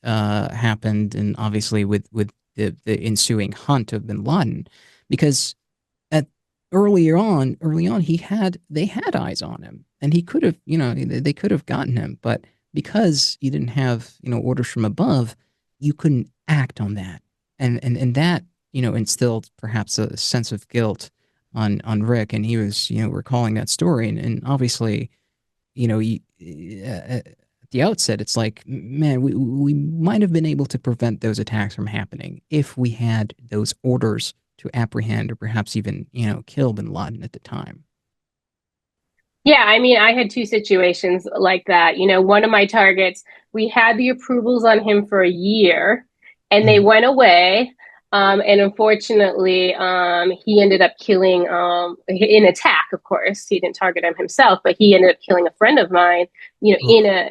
happened, and obviously with the ensuing hunt of bin Laden, because at early on they had eyes on him, and he could have they could have gotten him, but because you didn't have orders from above, you couldn't act on that, and that instilled perhaps a sense of guilt on Rick, and he was recalling that story, and obviously at the outset it's like, man, we might have been able to prevent those attacks from happening if we had those orders to apprehend or perhaps even kill bin Laden at the time. Yeah, I mean, I had two situations like that. One of my targets, we had the approvals on him for a year, and they Mm. went away. And unfortunately, he ended up killing in attack. Of course, he didn't target him himself, but he ended up killing a friend of mine. Oof.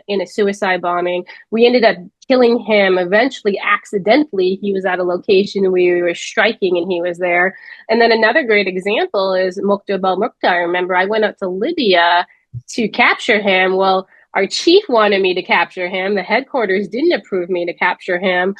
In a suicide bombing. We ended up killing him eventually accidentally. He was at a location and we were striking, and he was there. And then another great example is Muqtab al-Muqtar. Remember, I went up to Libya to capture him. Well, our chief wanted me to capture him. The headquarters didn't approve me to capture him.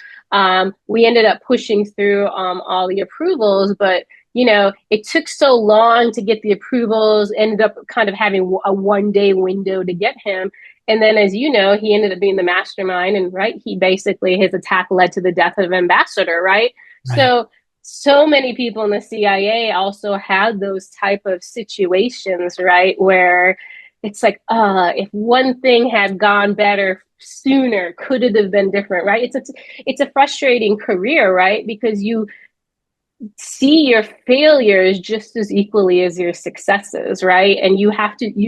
We ended up pushing through all the approvals, but it took so long to get the approvals, ended up kind of having a 1 day window to get him. And then, as you know, he ended up being the mastermind, and right, he basically, his attack led to the death of ambassador, right? Right. So so many people in the CIA also had those type of situations, right? Where it's like, if one thing had gone better sooner, could it have been different, right? It's a frustrating career, right? Because you see your failures just as equally as your successes, right? And you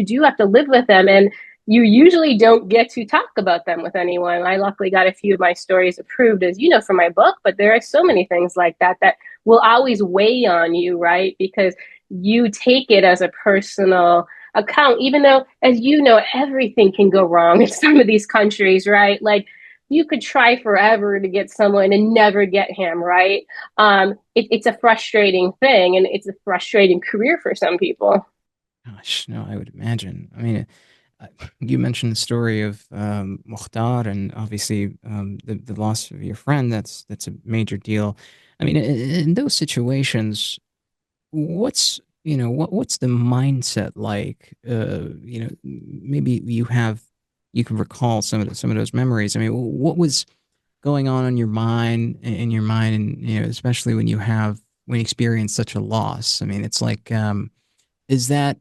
do have to live with them, and you usually don't get to talk about them with anyone. I luckily got a few of my stories approved, as you know, from my book, but there are so many things like that that will always weigh on you, right? Because you take it as a personal account, even though, as you know, everything can go wrong in some of these countries, right? Like, you could try forever to get someone and never get him, right? It's a frustrating thing, and it's a frustrating career for some people. Gosh, no, I would imagine. I mean, uh, you mentioned the story of Mukhtar, and obviously the loss of your friend. That's a major deal. I mean, in those situations, what's the mindset like? Maybe you can recall some of those memories. I mean, what was going on in your mind, and especially when you experience such a loss. I mean, it's like, is that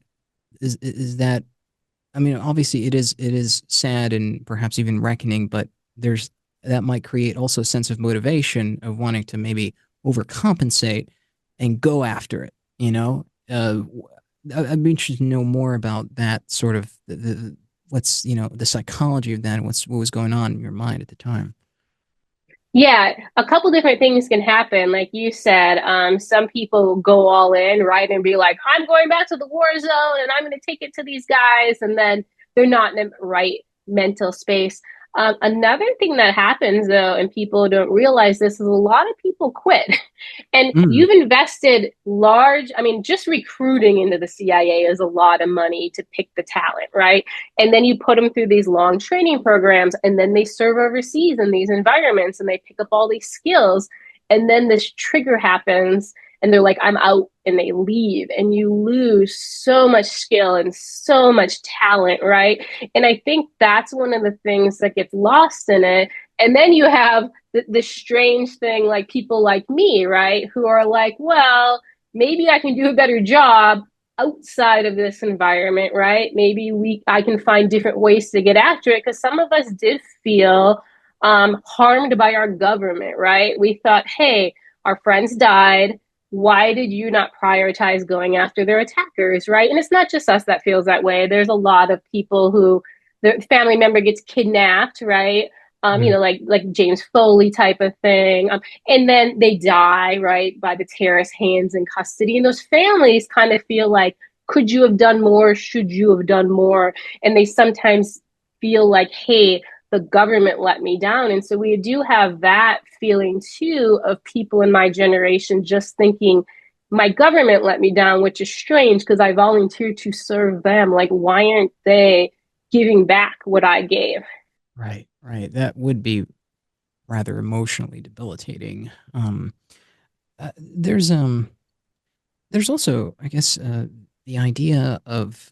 is that I mean, obviously it is sad and perhaps even reckoning, but there's that might create also a sense of motivation of wanting to maybe overcompensate and go after it. I'd be interested to know more about that sort of what's the psychology of that and what was going on in your mind at the time. Yeah, a couple different things can happen. Like you said, some people go all in, right, and be like, I'm going back to the war zone and I'm going to take it to these guys. And then they're not in the right mental space. Another thing that happens, though, and people don't realize this, is a lot of people quit. And Mm, you've invested large, I mean, just recruiting into the CIA is a lot of money to pick the talent, right? And then you put them through these long training programs, and then they serve overseas in these environments and they pick up all these skills. And then this trigger happens, and they're like, I'm out, and they leave, and you lose so much skill and so much talent, right? And I think that's one of the things that gets lost in it. And then you have the strange thing, like people like me, right, who are like, well, maybe I can do a better job outside of this environment, right? Maybe I can find different ways to get after it, because some of us did feel harmed by our government, right? We thought, hey, our friends died. Why did you not prioritize going after their attackers, right? And it's not just us that feels that way. There's a lot of people who their family member gets kidnapped, right? mm, Like James Foley type of thing. And then they die, right, by the terrorist hands in custody. And those families kind of feel like, could you have done more? Should you have done more? And they sometimes feel like, hey, the government let me down. And so we do have that feeling too of people in my generation just thinking, my government let me down, which is strange because I volunteered to serve them. Like, why aren't they giving back what I gave? right, right. That would be rather emotionally debilitating. There's also, I guess, the idea of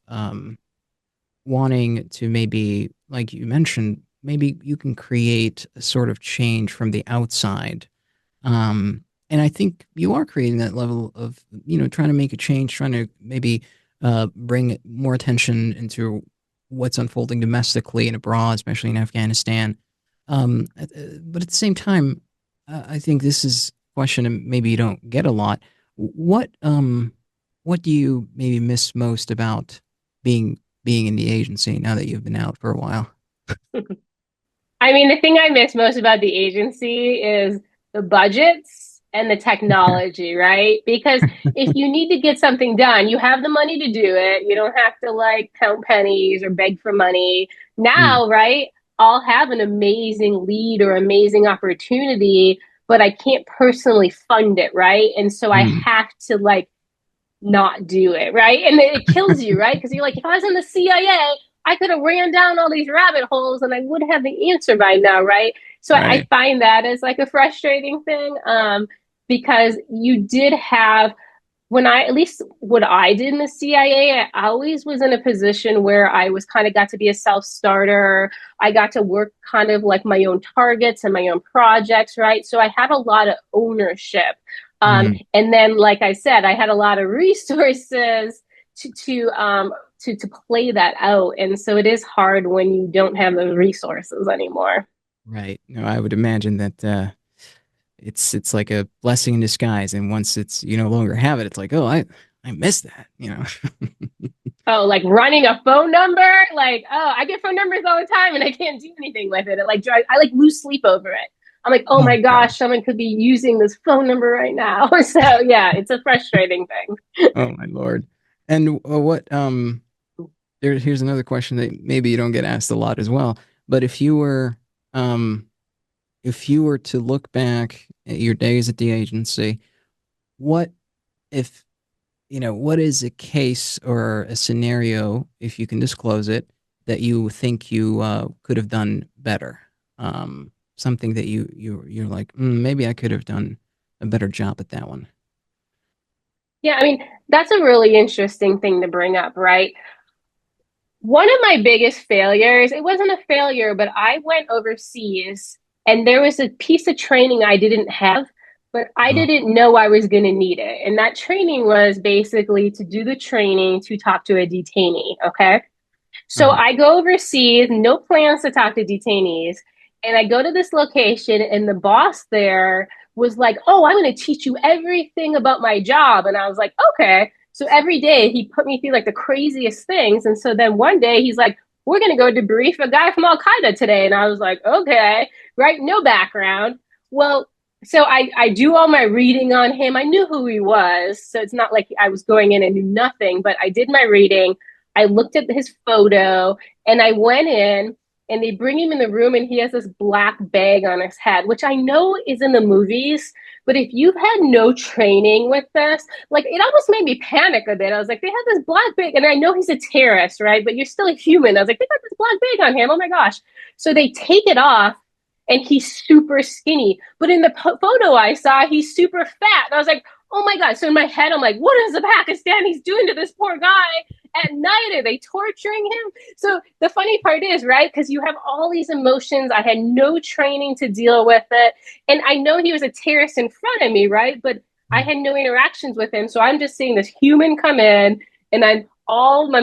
wanting to maybe, like you mentioned, maybe you can create a sort of change from the outside. And I think you are creating that level of, trying to make a change, trying to maybe bring more attention into what's unfolding domestically and abroad, especially in Afghanistan. But at the same time, I think this is a question that maybe you don't get a lot. What do you maybe miss most about being in the agency now that you've been out for a while? I mean, the thing I miss most about the agency is the budgets and the technology, right? Because if you need to get something done, you have the money to do it. You don't have to like count pennies or beg for money. Mm, Now, right? I'll have an amazing lead or amazing opportunity, but I can't personally fund it, right? And so I mm, have to like not do it, right? And it kills you, right? Because you're like, if I was in the CIA, I could have ran down all these rabbit holes and I would have the answer by now, right? So I right. find that as like a frustrating thing, because you did have, when I, at least what I did in the CIA, I always was in a position where I was kind of got to be a self starter. I got to work kind of like my own targets and my own projects, right? So I had a lot of ownership. And then, like I said, I had a lot of resources to play that out. And so it is hard when you don't have those resources anymore. Right. No, I would imagine that it's like a blessing in disguise, and once it's you no longer have it, it's like, oh, I miss that, you know. Oh, like running a phone number? Like, oh, I get phone numbers all the time and I can't do anything with it. It like I like lose sleep over it. I'm like, oh Oh my God. gosh, someone could be using this phone number right now. So yeah, it's a frustrating thing. Oh my Lord. And what here's another question that maybe you don't get asked a lot as well. But um if you were to look back at your days at the agency, what if what is a case or a scenario, if you can disclose it, that you think you could have done better? Something that you're like, maybe I could have done a better job at that one. Yeah, I mean, that's a really interesting thing to bring up, right? One of my biggest failures, it wasn't a failure, but I went overseas and there was a piece of training I didn't have, but I Oh, didn't know I was going to need it. And that training was basically to do the training to talk to a detainee. Okay. So uh-huh. I go overseas, no plans to talk to detainees. And I go to this location, and the boss there was like, oh, I'm going to teach you everything about my job. And I was like, okay. So every day he put me through like the craziest things. And so then one day he's like, we're going to go debrief a guy from Al-Qaeda today. And I was like, okay, right? No background. Well, so I do all my reading on him. I knew who he was. So it's not like I was going in and knew nothing, but I did my reading. I looked at his photo and I went in and they bring him in the room and he has this black bag on his head, which I know is in the movies. But if you've had no training with this, like it almost made me panic a bit. I was like, they have this black bag, and I know he's a terrorist, right? But you're still a human. I was like, they got this black bag on him. Oh my gosh. So they take it off and he's super skinny. But in the photo I saw, he's super fat. And I was like, oh my God. So in my head, I'm like, what is the Pakistanis doing to this poor guy? At night, are they torturing him? So the funny part is, right, because you have all these emotions. I had no training to deal with it. And I know he was a terrorist in front of me, right? But I had no interactions with him. So I'm just seeing this human come in and I'm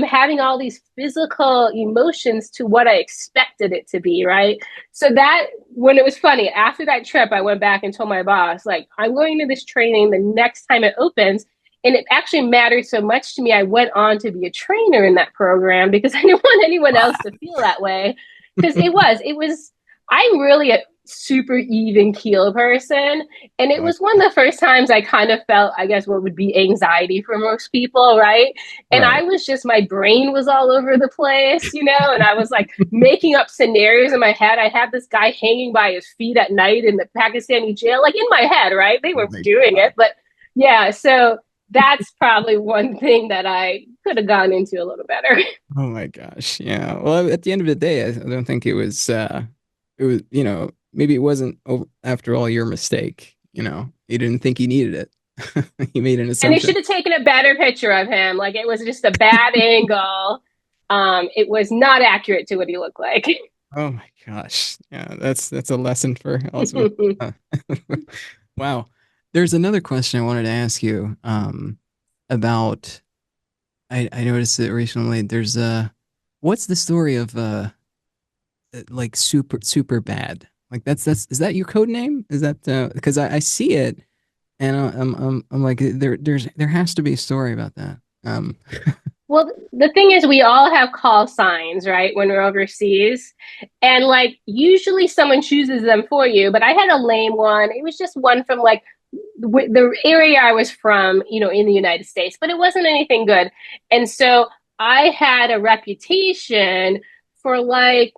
having all these physical emotions to what I expected it to be, right? So that when it was funny, after that trip, I went back and told my boss, like, I'm going to this training the next time it opens. And it actually mattered so much to me. I went on to be a trainer in that program because I didn't want anyone else to feel that way. Because I'm really a super even keel person. And it Oh, was one of the first times I kind of felt, I guess, what would be anxiety for most people, right? And right. I was just, my brain was all over the place, and I was like making up scenarios in my head. I had this guy hanging by his feet at night in the Pakistani jail, like in my head, right? They Oh were my doing God. it, but yeah, so that's probably one thing that I could have gone into a little better. Oh my gosh. Yeah. Well, at the end of the day, I don't think it was, maybe it wasn't after all your mistake, You didn't think you needed it. You made an And they assumption. should have taken a better picture of him. Like it was just a bad angle. It was not accurate to what he looked like. Oh my gosh. Yeah, that's a lesson for also. uh, Wow. There's another question I wanted to ask you about I noticed it recently. There's what's the story of like super bad? Like that's is that your code name? Is that because I see it and I'm like there has to be a story about that. Well, the thing is, we all have call signs, right, when we're overseas. And like, usually someone chooses them for you, but I had a lame one. It was just one from like the area I was from, in the United States, but it wasn't anything good. And so I had a reputation for like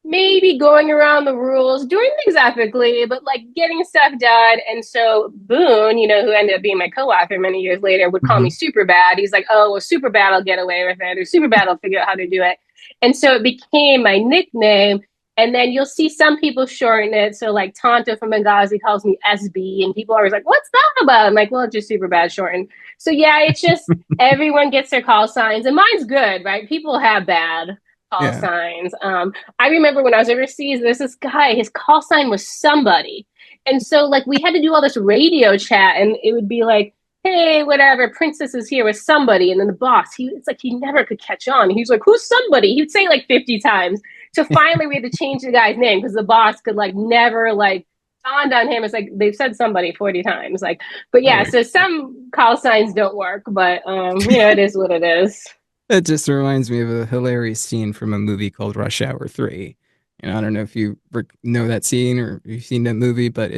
maybe going around the rules, doing things ethically, but like getting stuff done. And so Boone, who ended up being my co-author many years later, would call me Mhm. super bad. He's like, oh, well, super bad, I'll get away with it, or super bad, I'll figure out how to do it. And so it became my nickname. And then you'll see some people shorten it. So like Tonto from Benghazi calls me SB, and people are always like, what's that about? I'm like, well, it's just super bad shortened. So yeah, it's just everyone gets their call signs, and mine's good, right? People have bad call Yeah. signs. I remember when I was overseas, there's this guy, his call sign was somebody. And so like we had to do all this radio chat, and it would be like, hey, whatever, Princess is here with somebody. And then the boss, it's like he never could catch on. He's like, who's somebody? He'd say like 50 times. So finally we had to change the guy's name because the boss could like never like dawned on him. It's like they've said somebody 40 times. Like, but yeah, so some call signs don't work, but it is what it is. That just reminds me of a hilarious scene from a movie called Rush Hour 3. I don't know if you know that scene or you've seen that movie, but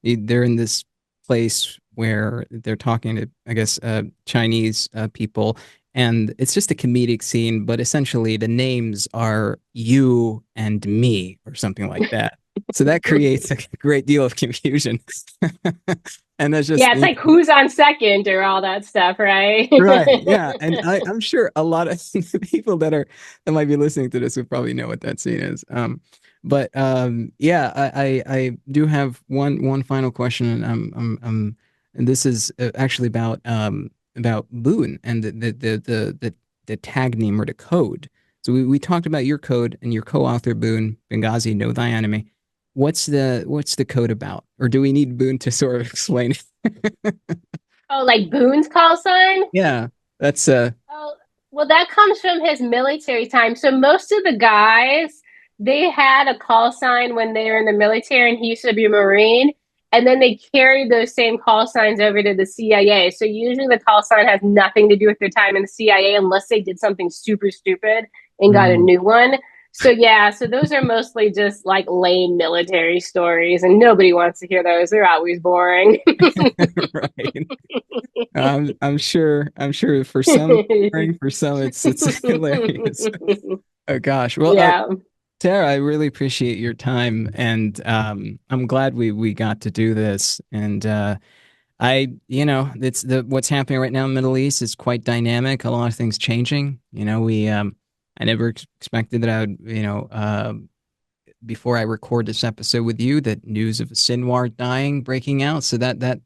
they're in this place where they're talking to, I guess, Chinese people, and it's just a comedic scene, but essentially the names are you and me or something like that. So that creates a great deal of confusion. And that's just, yeah, it's like who's on second or all that stuff, right? right. Yeah. And I'm sure a lot of people that might be listening to this would probably know what that scene is. But yeah, I do have one final question, and this is actually about Boone and the tag name or the code. So we talked about your code and your co-author Boone, Benghazi, Know Thy Enemy. What's the code about? Or do we need Boone to sort of explain it? Oh, like Boone's call sign? Yeah, that's Oh, well, that comes from his military time. So most of the guys, they had a call sign when they were in the military, and he used to be a Marine. And then they carried those same call signs over to the CIA. So usually the call sign has nothing to do with their time in the CIA unless they did something super stupid and got a new one. So yeah, so those are mostly just like lame military stories, and nobody wants to hear those. They're always boring. right. I'm sure for some, for some it's hilarious. Oh gosh. Well, Yeah. Tara, I really appreciate your time, and I'm glad we got to do this. And it's what's happening right now in the Middle East is quite dynamic. A lot of things changing. I never expected that I would, before I record this episode with you, that news of Sinwar dying breaking out. So that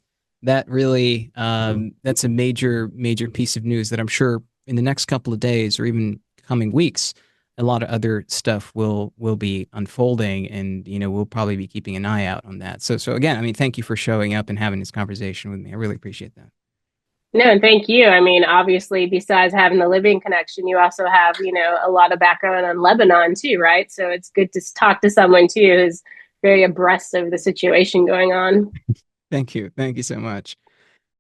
really that's a major piece of news that I'm sure in the next couple of days or even coming weeks, a lot of other stuff will be unfolding, and we'll probably be keeping an eye out on that. So again, I mean, thank you for showing up and having this conversation with me. I really appreciate that. No, thank you. I mean, obviously, besides having the Libyan connection, you also have, a lot of background on Lebanon too, right? So it's good to talk to someone too who's very abreast of the situation going on. Thank you so much.